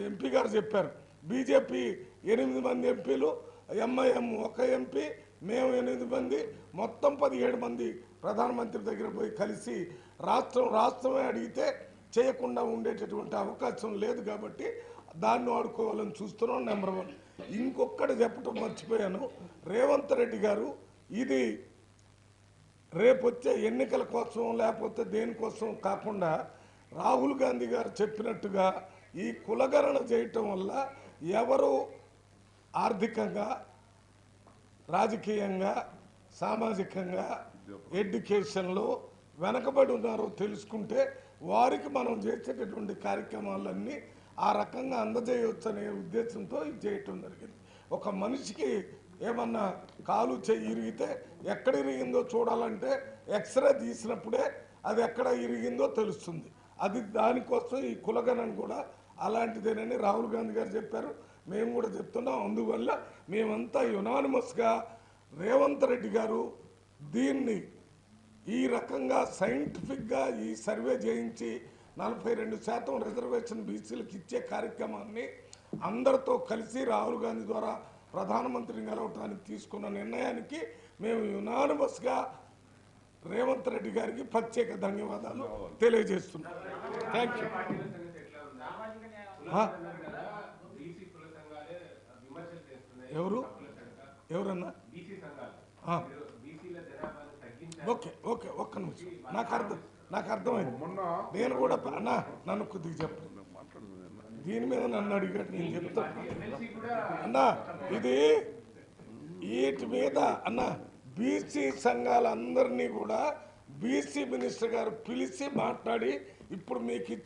ఎంపీ గారు చెప్పారు. బీజేపీ 8 మంది ఎంపీలు, ఎంఐఎం 1 ఎంపీ, మేము 8 మంది, మొత్తం 17 మంది ప్రధానమంత్రి దగ్గర పోయి కలిసి రాష్ట్రమే అడిగితే చేయకుండా ఉండేటటువంటి అవకాశం లేదు కాబట్టి దాన్ని వాడుకోవాలని చూస్తున్నాం. నెంబర్ 1. ఇంకొకటి చెప్పడం మర్చిపోయాను. రేవంత్ రెడ్డి గారు ఇది రేపొచ్చే ఎన్నికల కోసం లేకపోతే దేనికోసం కాకుండా రాహుల్ గాంధీ గారు చెప్పినట్టుగా ఈ కులగణన చేయటం వల్ల ఎవరు ఆర్థికంగా, రాజకీయంగా, సామాజికంగా, ఎడ్యుకేషన్లో వెనకబడి ఉన్నారో తెలుసుకుంటే వారికి మనం చేసేటటువంటి కార్యక్రమాలన్నీ ఆ రకంగా అందజేయవచ్చు అనే ఉద్దేశంతో ఇది చేయటం జరిగింది. ఒక మనిషికి ఏమన్నా కాలు చెయ్యి ఇరిగితే ఎక్కడ ఇరిగిందో చూడాలంటే ఎక్స్రే తీసినప్పుడే అది ఎక్కడ ఇరిగిందో తెలుస్తుంది. అది దానికోసం ఈ కులగణన కూడా అలాంటిదేనని రాహుల్ గాంధీ గారు చెప్పారు, మేము కూడా చెప్తున్నాం. అందువల్ల మేమంతా యునానిమస్గా రేవంత్ రెడ్డి గారు దీన్ని ఈ రకంగా సైంటిఫిక్గా ఈ సర్వే చేయించి 42% రిజర్వేషన్ బీసీలకు ఇచ్చే కార్యక్రమాన్ని అందరితో కలిసి రాహుల్ గాంధీ ద్వారా ప్రధానమంత్రిని కలవటానికి తీసుకున్న నిర్ణయానికి మేము యునానిమస్గా రేవంత్ రెడ్డి గారికి ప్రత్యేక ధన్యవాదాలు తెలియజేస్తున్నాం. Thank you. ఎవరన్నా ఓకే ఓకే, ఒక్క నిమిషం. నాకు అర్థమైంది. నేను కూడా అన్నా నన్ను కొద్దిగా చెప్పండి. దీని మీద నన్ను అడిగాడు, నేను చెప్తాను అన్నా. ఇది వీటి మీద అన్నా బీసీ సంఘాలందరినీ కూడా బీసీ మినిస్టర్ గారు పిలిచి మాట్లాడి ఇప్పుడు మీకు ఇచ్చిన